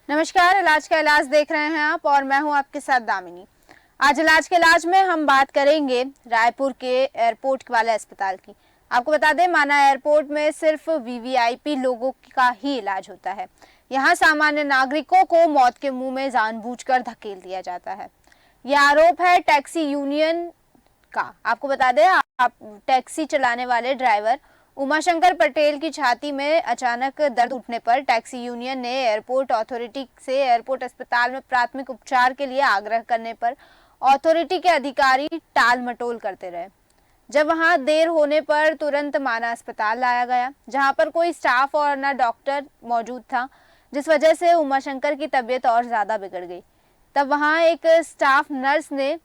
नमस्कार, इलाज का इलाज देख रहे हैं आप और मैं हूं आपके साथ दामिनी। आज इलाज के इलाज में हम बात करेंगे रायपुर के एयरपोर्ट वाले अस्पताल की। आपको बता दें, माना एयरपोर्ट में सिर्फ वीवीआईपी लोगों का ही इलाज होता है। यहां सामान्य नागरिकों को मौत के मुंह में जानबूझकर धकेल दिया जाता है। यह आरोप है टैक्सी यूनियन का। आपको बता दें, आप टैक्सी चलाने वाले ड्राइवर उमाशंकर पटेल की छाती में अचानक दर्द उठने पर टैक्सी यूनियन ने एयरपोर्ट अथॉरिटी से एयरपोर्ट अस्पताल में प्राथमिक उपचार के लिए आग्रह करने पर अथॉरिटी के अधिकारी टाल मटोल करते रहे। जब वहां देर होने पर तुरंत माना अस्पताल लाया गया, जहां पर कोई स्टाफ और न डॉक्टर मौजूद था, जिस वजह से उमाशंकर की तबीयत और ज्यादा बिगड़ गई। तब वहां एक स्टाफ नर्स ने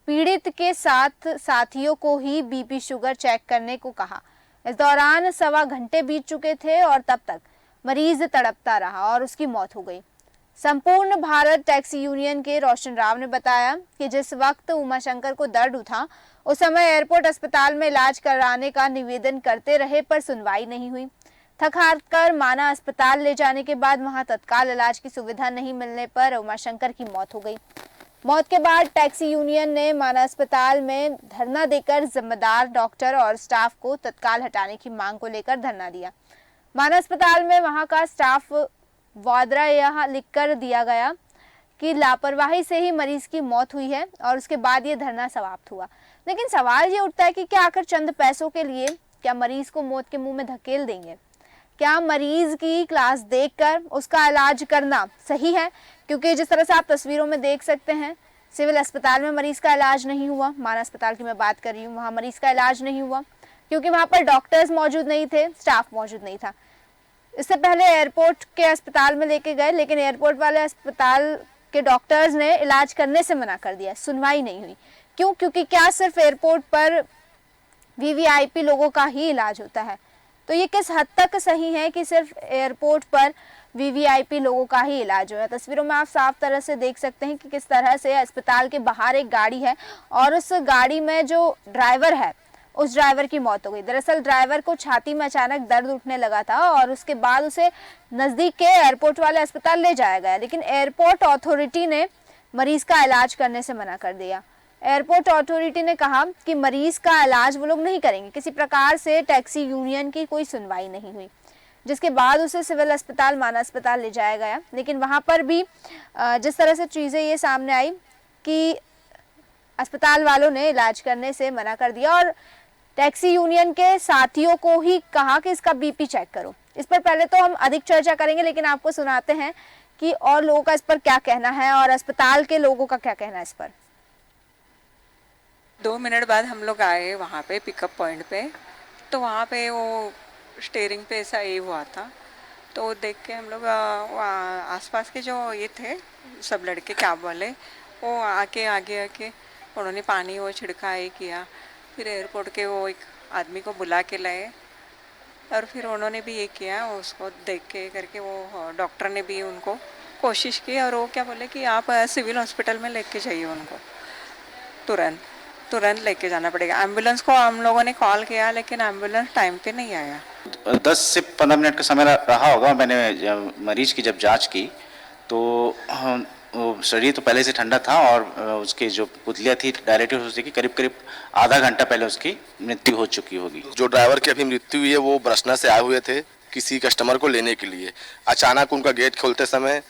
पीड़ित के साथ साथियों को ही बीपी शुगर चेक करने को कहा। इस दौरान 1.25 घंटे बीत चुके थे और तब तक मरीज तड़पता रहा और उसकी मौत हो गई। संपूर्ण भारत टैक्सी यूनियन के रोशन राव ने बताया कि जिस वक्त उमाशंकर को दर्द उठा, उस समय एयरपोर्ट अस्पताल में इलाज कराने का निवेदन करते रहे पर सुनवाई नहीं हुई। थक हार कर माना अस्पताल ले जाने के बाद वहां तत्काल इलाज की सुविधा नहीं मिलने पर उमाशंकर की मौत हो गई। मौत के बाद टैक्सी यूनियन ने माना अस्पताल में धरना देकर जिम्मेदार डॉक्टर और स्टाफ को तत्काल हटाने की मांग को लेकर धरना दिया। माना अस्पताल में वहां का स्टाफ वादरा यह लिखकर दिया गया कि लापरवाही से ही मरीज की मौत हुई है और उसके बाद ये धरना समाप्त हुआ। लेकिन सवाल ये उठता है कि क्या आखिर चंद पैसों के लिए क्या मरीज को मौत के मुंह में धकेल देंगे? क्या मरीज की क्लास देखकर उसका इलाज करना सही है? क्योंकि जिस तरह से आप तस्वीरों में देख सकते हैं, सिविल अस्पताल में मरीज का इलाज नहीं हुआ। माना अस्पताल की मैं बात कर रही हूँ, वहाँ मरीज का इलाज नहीं हुआ क्योंकि वहाँ पर डॉक्टर्स मौजूद नहीं थे, स्टाफ मौजूद नहीं था। इससे पहले एयरपोर्ट के अस्पताल में लेके गए, लेकिन एयरपोर्ट वाले अस्पताल के डॉक्टर्स ने इलाज करने से मना कर दिया, सुनवाई नहीं हुई। क्यों? क्योंकि क्या सिर्फ एयरपोर्ट पर वीवीआईपी लोगों का ही इलाज होता है? तो ये किस हद तक सही है कि सिर्फ एयरपोर्ट पर वीवीआईपी लोगों का ही इलाज हो रहा है? तस्वीरों में आप साफ तरह से देख सकते हैं कि किस तरह से अस्पताल के बाहर एक गाड़ी है और उस गाड़ी में जो ड्राइवर है, उस ड्राइवर की मौत हो गई। दरअसल ड्राइवर को छाती में अचानक दर्द उठने लगा था और उसके बाद उसे नजदीक के एयरपोर्ट वाले अस्पताल ले जाया गया, लेकिन एयरपोर्ट अथॉरिटी ने मरीज का इलाज करने से मना कर दिया। एयरपोर्ट अथॉरिटी ने कहा कि मरीज का इलाज वो लोग नहीं करेंगे। किसी प्रकार से टैक्सी यूनियन की कोई सुनवाई नहीं हुई, जिसके बाद उसे सिविल अस्पताल माना अस्पताल ले जाया गया। लेकिन वहां पर भी जिस तरह से चीजें ये सामने आई कि अस्पताल वालों ने इलाज करने से मना कर दिया और टैक्सी यूनियन के साथियों को ही कहा कि इसका बीपी चेक करो। इस पर पहले तो हम अधिक चर्चा करेंगे, लेकिन आपको सुनाते हैं कि और लोगों का इस पर क्या कहना है और अस्पताल के लोगों का क्या कहना है इस पर। 2 मिनट बाद हम लोग आए वहाँ पे पिकअप पॉइंट पे, तो वहाँ पे वो स्टीयरिंग पे ऐसा ये हुआ था, तो देख के हम लोग आसपास के जो ये थे सब लड़के कैब वाले, वो आके आगे आके उन्होंने पानी वो छिड़का ये किया। फिर एयरपोर्ट के वो एक आदमी को बुला के लाए और फिर उन्होंने भी ये किया, उसको देख के करके वो डॉक्टर ने भी उनको कोशिश की और वो क्या बोले कि आप सिविल हॉस्पिटल में लेके जाइए उनको, तुरंत लेके जाना पड़ेगा। एम्बुलेंस को हम लोगों ने कॉल किया लेकिन एम्बुलेंस टाइम पे नहीं आया। 10 से 15 मिनट का समय रहा होगा। मैंने मरीज की जब जांच की तो वो शरीर तो पहले से ठंडा था और उसके जो पुतलियाँ थी डायरेक्टिव उसकी करीब करीब आधा घंटा पहले उसकी मृत्यु हो चुकी होगी। जो ड्राइवर की अभी मृत्यु हुई है वो बरसना से आए हुए थे किसी कस्टमर को लेने के लिए। अचानक उनका गेट खोलते समय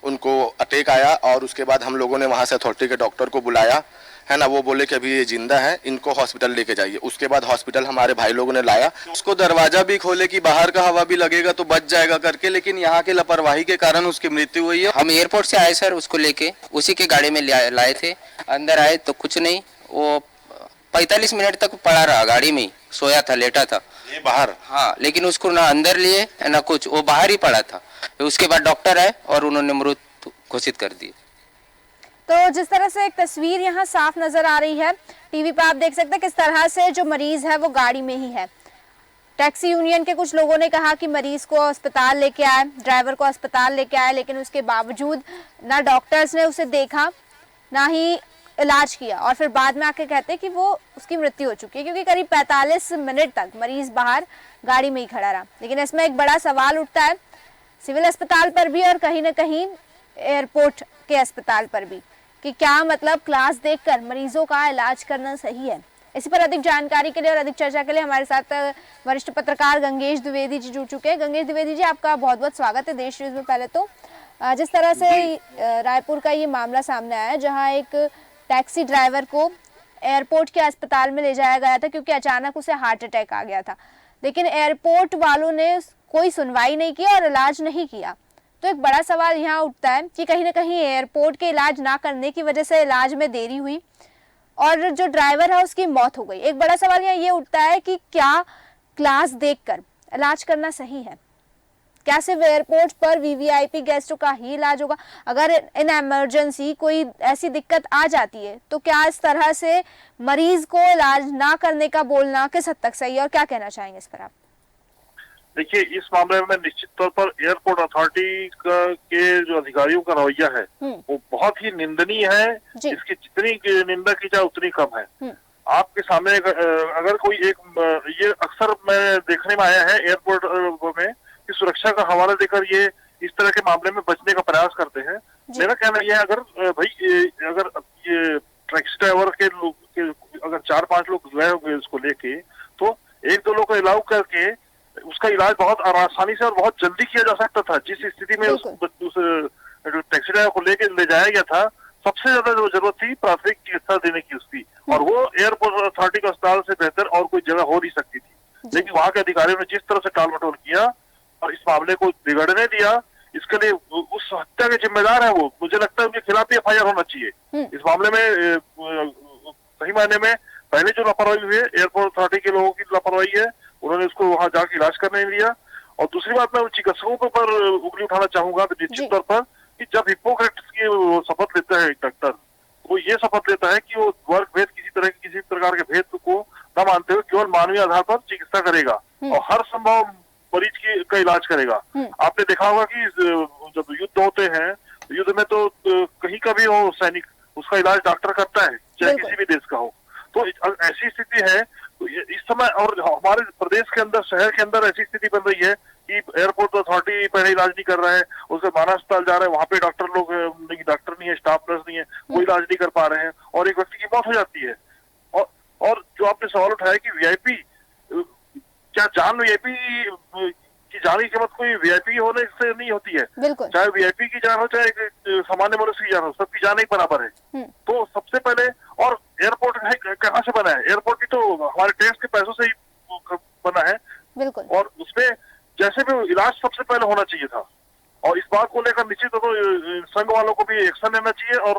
उनको अटैक आया और उसके बाद हम लोगों ने वहाँ से अथॉरिटी के डॉक्टर को बुलाया, है ना। वो बोले कि अभी ये जिंदा है, इनको हॉस्पिटल लेके जाइए। उसके बाद हॉस्पिटल हमारे भाई लोगों ने लाया, उसको दरवाजा भी खोले कि बाहर का हवा भी लगेगा तो बच जाएगा करके, लेकिन यहाँ के लापरवाही के कारण उसकी मृत्यु हुई है। हम एयरपोर्ट से आए सर, उसको लेके उसी के गाड़ी में लाए थे। अंदर आए तो कुछ नहीं, वो 45 मिनट तक पड़ा रहा गाड़ी में, सोया था, लेटा था ये बाहर। हाँ, लेकिन उसको ना अंदर लिए ना कुछ, वो बाहर ही पड़ा था। उसके बाद डॉक्टर आए और उन्होंने मृत घोषित कर दिए। तो जिस तरह से एक तस्वीर यहाँ साफ नजर आ रही है टीवी पर, आप देख सकते हैं किस तरह से जो मरीज है वो गाड़ी में ही है। टैक्सी यूनियन के कुछ लोगों ने कहा कि मरीज को अस्पताल लेके आए, ड्राइवर को अस्पताल लेके आए, लेकिन उसके बावजूद ना डॉक्टर्स ने उसे देखा ना ही इलाज किया और फिर बाद में आके कहते कि वो उसकी मृत्यु हो चुकी है, क्योंकि करीब 45 मिनट तक मरीज बाहर गाड़ी में ही खड़ा रहा। लेकिन इसमें एक बड़ा सवाल उठता है सिविल अस्पताल पर भी और कहीं ना कहीं एयरपोर्ट के अस्पताल पर भी, कि क्या मतलब क्लास देखकर मरीजों का इलाज करना सही है। इसी पर अधिक जानकारी के लिए और अधिक चर्चा के लिए हमारे साथ वरिष्ठ पत्रकार गंगेश द्विवेदी जी जुड़ चुके हैं। गंगेश द्विवेदी जी, आपका बहुत बहुत स्वागत है देश न्यूज में। पहले तो जिस तरह से रायपुर का ये मामला सामने आया, जहां एक टैक्सी ड्राइवर को एयरपोर्ट के अस्पताल में ले जाया गया था क्योंकि अचानक उसे हार्ट अटैक आ गया था, लेकिन एयरपोर्ट वालों ने कोई सुनवाई नहीं की और इलाज नहीं किया। तो एक बड़ा सवाल यहाँ उठता है कि कहीं ना कहीं एयरपोर्ट के इलाज ना करने की वजह से इलाज में देरी हुई और जो ड्राइवर है उसकी मौत हो गई। एक बड़ा सवाल यहाँ ये उठता है कि क्या क्लास देखकर इलाज करना सही है? क्या सिर्फ एयरपोर्ट पर वीवीआईपी गेस्टों का ही इलाज होगा? अगर इन इमरजेंसी कोई ऐसी दिक्कत आ जाती है तो क्या इस तरह से मरीज को इलाज ना करने का बोलना किस हद तक सही है, और क्या कहना चाहेंगे इस पर आप? देखिए, इस मामले में निश्चित तौर पर एयरपोर्ट अथॉरिटी के जो अधिकारियों का रवैया है वो बहुत ही निंदनीय है। इसकी जितनी निंदा की जाए उतनी कम है। आपके सामने अगर कोई ये अक्सर मैं देखने में आया है एयरपोर्ट में कि सुरक्षा का हवाला देकर ये इस तरह के मामले में बचने का प्रयास करते हैं। मेरा कहना यह है, अगर ये टैक्सी ड्राइवर के लोग अगर 4-5 लोग गए होंगे इसको लेके, तो 1-2 लोग को अलाउ करके उसका इलाज बहुत आसानी से और बहुत जल्दी किया जा सकता था। जिस स्थिति में उस टैक्सी ड्राइवर को लेके ले जाया गया था, सबसे ज्यादा जो जरूरत थी प्राथमिक चिकित्सा देने की उसकी, और वो एयरपोर्ट अथॉरिटी के अस्पताल से बेहतर और कोई जगह हो नहीं सकती थी। लेकिन वहां के अधिकारियों ने जिस तरह से टाल मटोल किया और इस मामले को बिगड़ने दिया, इसके लिए उस हत्या के जिम्मेदार है वो, मुझे लगता है उनके खिलाफ भी FIR होना चाहिए। इस मामले में सही मायने में पहले जो लापरवाही हुई है एयरपोर्ट अथॉरिटी के लोगों की लापरवाही है, उन्होंने उसको वहां जाके इलाज करने नहीं दिया। और दूसरी बात, मैं चिकित्सकों के ऊपर उंगली उठाना चाहूंगा निश्चित तौर पर कि जब हिप्पोक्रेट्स की शपथ लेता है एक डॉक्टर, वो ये शपथ लेता है कि वो वर्ग भेद किसी प्रकार के भेद को न मानते हुए केवल मानवीय आधार पर चिकित्सा करेगा और हर संभव मरीज का इलाज करेगा। आपने देखा होगा कि जब युद्ध होते हैं, युद्ध में तो कहीं का भी हो सैनिक, उसका इलाज डॉक्टर करता है, चाहे किसी भी देश का हो। तो ऐसी स्थिति है इस समय, और हमारे प्रदेश के अंदर, शहर के अंदर ऐसी स्थिति बन रही है कि एयरपोर्ट अथॉरिटी पहले इलाज नहीं कर रहा है, उसके मानव अस्पताल जा रहे हैं, वहां पे डॉक्टर नहीं है, स्टाफ नर्स नहीं है, कोई इलाज नहीं कर पा रहे हैं और एक व्यक्ति की मौत हो जाती है। और जो आपने सवाल उठाया कि वीआईपी, क्या जान वीआईपी की जान की कीमत कोई वीआईपी होने से नहीं होती है। चाहे वीआईपी की जान हो, चाहे सामान्य मनुष्य की जान हो, सबकी जान ही बराबर है। तो सबसे पहले, और एयरपोर्ट कहाँ से बना है? एयरपोर्ट की तो हमारे टैक्स के पैसों से ही बना है, और उसमें जैसे भी इलाज सबसे पहले होना चाहिए था। और इस बात को लेकर निश्चित तौर पर संघ वालों को भी एक्शन लेना चाहिए और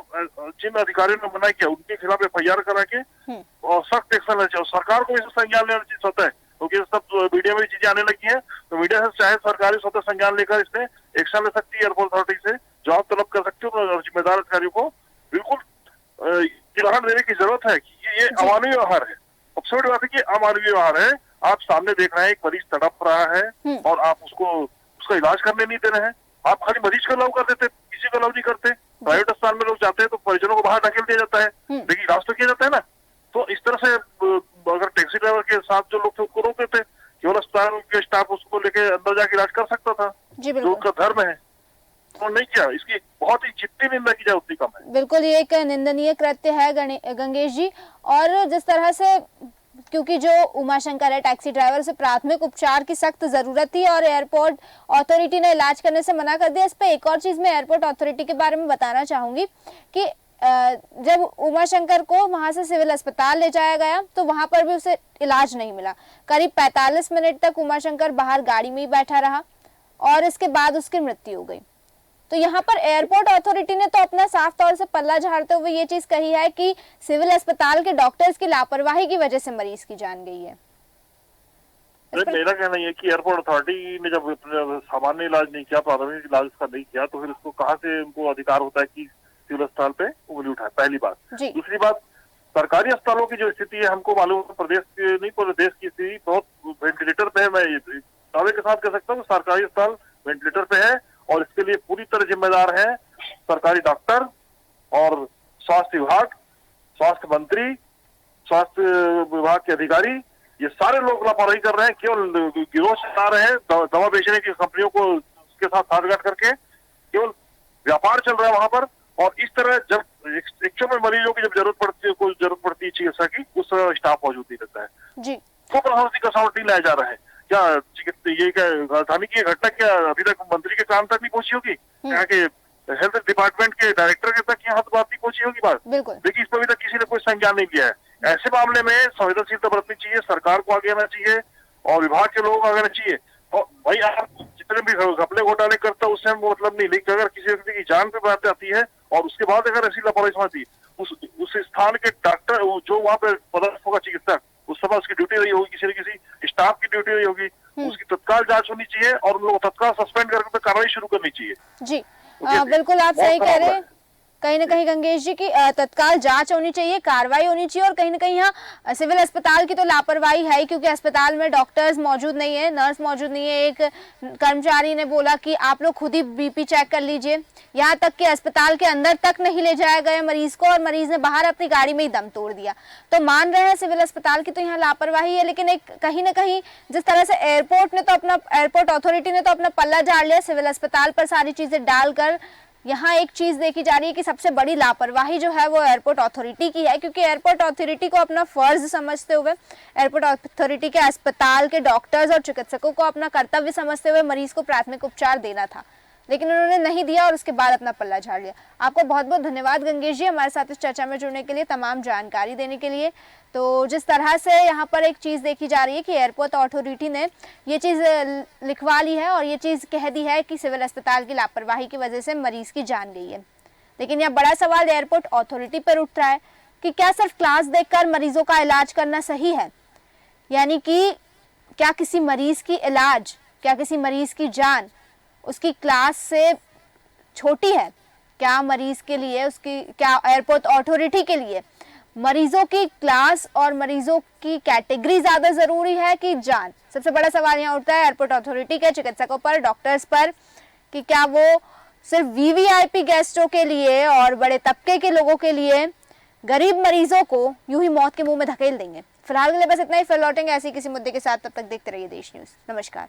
जिन अधिकारियों ने मना किया उनके खिलाफ FIR करा के और सख्त एक्शन लेना चाहिए। और सरकार को इसे संज्ञान लेना चाहिए स्वतः, क्योंकि सब मीडिया में चीजें आने लगी हैं, तो मीडिया से चाहे सरकारी स्वतः संज्ञान लेकर इसमें एक्शन ले सकती है, एयरपोर्ट अथॉरिटी से जवाब तलब कर सकती है और जिम्मेदार अधिकारियों को बिल्कुल उदाहरण देने की जरूरत है कि ये अमानवीय व्यवहार है। सबसे बड़ी बात है कि अमानवीय व्यवहार है। आप सामने देख रहे हैं एक मरीज तड़प रहा है और आप उसका इलाज करने नहीं दे रहे हैं। आप खाली मरीज को अलाउ कर देते, किसी को अलाउ नहीं करते। प्राइवेट अस्पताल में लोग जाते हैं तो परिजनों को बाहर ढकेल दिया जाता है, लेकिन इलाज तो किया जाता है ना। तो इस तरह से अगर टैक्सी ड्राइवर के साथ जो लोग थे उनको रोक देते, केवल अस्पताल के स्टाफ उसको लेके अंदर जाके इलाज कर सकता था, जो उनका धर्म है, तो नहीं किया। इसकी बहुत ही जितनी निंदा की जाए उतनी कम है। बिल्कुल, ये एक निंदनीय कृत्य है गंगेश जी। और जिस तरह से, क्योंकि जो उमाशंकर है टैक्सी ड्राइवर, से प्राथमिक उपचार की सख्त जरूरत थी और एयरपोर्ट अथॉरिटी ने इलाज करने से मना कर दिया। इस पे एक और चीज मैं एयरपोर्ट अथॉरिटी के बारे में बताना चाहूंगी कि जब उमाशंकर को वहां से सिविल अस्पताल ले जाया गया तो वहां पर भी उसे इलाज नहीं मिला। करीब 45 मिनट तक उमाशंकर बाहर गाड़ी में ही बैठा रहा और इसके बाद उसकी मृत्यु हो गई। तो यहाँ पर एयरपोर्ट अथॉरिटी ने तो अपना साफ तौर से पल्ला झाड़ते हुए ये चीज कही है कि सिविल अस्पताल के डॉक्टर्स की लापरवाही की वजह से मरीज की जान गई है। मेरा कहना यह है कि एयरपोर्ट अथॉरिटी ने जब सामान्य इलाज नहीं किया, प्राथमिक इलाज का नहीं किया, तो फिर उसको कहाँ से उनको अधिकार होता है कि सिविल अस्पताल पे उंगली उठाए? पहली बात। दूसरी बात, सरकारी अस्पतालों की जो स्थिति है, हमको मालूम है प्रदेश की नहीं, पूरे देश की स्थिति बहुत वेंटिलेटर पे है। मैं दावे के साथ कह सकता हूँ सरकारी अस्पताल वेंटिलेटर पे है और इसके लिए पूरी तरह जिम्मेदार है सरकारी डॉक्टर और स्वास्थ्य विभाग, स्वास्थ्य मंत्री, स्वास्थ्य विभाग के अधिकारी। ये सारे लोग लापरवाही कर रहे हैं, केवल गिरोह चला रहे हैं, दवा बेचने की कंपनियों को के साथ साठगांठ करके केवल व्यापार चल रहा है वहां पर। और इस तरह जब एक्चुअल में मरीजों की जब जरूरत पड़ती है, कोई जरूरत पड़ती है चिकित्सा की, उस तरह स्टाफ मौजूद नहीं रहता है जी। तो प्रभावती का साउंड नहीं लाया जा रहा है। क्या ये क्या राजधानी की घटना क्या अभी तक मंत्री के कान तक नहीं पहुंची होगी? यहाँ के हेल्थ डिपार्टमेंट के डायरेक्टर के तक यहाँ बात नहीं पहुंची होगी बात? देखिए, इस पर अभी तक किसी ने कोई संज्ञान नहीं लिया है। ऐसे मामले में संवेदनशीलता बरतनी चाहिए, सरकार को आगे आना चाहिए और विभाग के लोगों को आगे आना चाहिए। और भाई आप जितने भी घपले घोटाले करता है उससे मतलब नहीं, लेकिन अगर किसी व्यक्ति की जान पे बात आती है और उसके बाद अगर ऐसी लापरवाही समझती, उस स्थान के डॉक्टर जो वहाँ पे पदार्थ होगा चिकित्सक, उस समय उसकी ड्यूटी रही होगी, किसी न किसी स्टाफ की ड्यूटी रही होगी, उसकी तत्काल जांच होनी चाहिए और उन लोगों को तत्काल सस्पेंड करके कार्रवाई शुरू करनी चाहिए। जी बिल्कुल आप सही कह रहे हैं। कहीं ना कहीं गंगेश जी की तत्काल जांच होनी चाहिए, कार्रवाई होनी चाहिए। और कहीं ना कहीं यहाँ सिविल अस्पताल की तो लापरवाही है, क्योंकि अस्पताल में डॉक्टर्स मौजूद नहीं है, नर्स मौजूद नहीं है। एक कर्मचारी ने बोला कि आप लोग खुद ही बीपी चेक कर लीजिए, यहाँ तक कि अस्पताल के अंदर तक नहीं ले जाया गया मरीज को और मरीज ने बाहर अपनी गाड़ी में ही दम तोड़ दिया। तो मान रहे हैं सिविल अस्पताल की तो यहाँ लापरवाही है, लेकिन एक कहीं ना कहीं जिस तरह से एयरपोर्ट अथॉरिटी ने तो अपना पल्ला झाड़ लिया, सिविल अस्पताल पर सारी चीजें डालकर यहाँ एक चीज देखी जा रही है कि सबसे बड़ी लापरवाही जो है वो एयरपोर्ट अथॉरिटी की है। क्योंकि एयरपोर्ट अथॉरिटी को अपना फर्ज समझते हुए, एयरपोर्ट अथॉरिटी के अस्पताल के डॉक्टर्स और चिकित्सकों को अपना कर्तव्य समझते हुए मरीज को प्राथमिक उपचार देना था, लेकिन उन्होंने नहीं दिया और उसके बाद अपना पल्ला झाड़ लिया। आपको बहुत बहुत धन्यवाद गंगेश जी हमारे साथ इस चर्चा में जुड़ने के लिए, तमाम जानकारी देने के लिए। तो जिस तरह से यहाँ पर एक चीज़ देखी जा रही है कि एयरपोर्ट अथॉरिटी ने ये चीज़ लिखवा ली है और ये चीज़ कह दी है कि सिविल अस्पताल की लापरवाही की वजह से मरीज की जान गई है। लेकिन यह बड़ा सवाल एयरपोर्ट अथॉरिटी पर उठ रहा है कि क्या सिर्फ क्लास देखकर मरीजों का इलाज करना सही है? यानी कि क्या किसी मरीज की इलाज, क्या किसी मरीज की जान उसकी क्लास से छोटी है? क्या मरीज के लिए उसकी, क्या एयरपोर्ट अथॉरिटी के लिए मरीजों की क्लास और मरीजों की कैटेगरी ज्यादा जरूरी है कि जान? सबसे बड़ा सवाल यहाँ उठता है एयरपोर्ट अथॉरिटी के चिकित्सकों पर, डॉक्टर्स पर, कि क्या वो सिर्फ वीवीआईपी गेस्टों के लिए और बड़े तबके के लोगों के लिए गरीब मरीजों को यूं ही मौत के मुंह में धकेल देंगे। फिलहाल के लिए बस इतना ही, फिर लौटेंगे ऐसे किसी मुद्दे के साथ। तब तक देखते रहिए देश न्यूज। नमस्कार।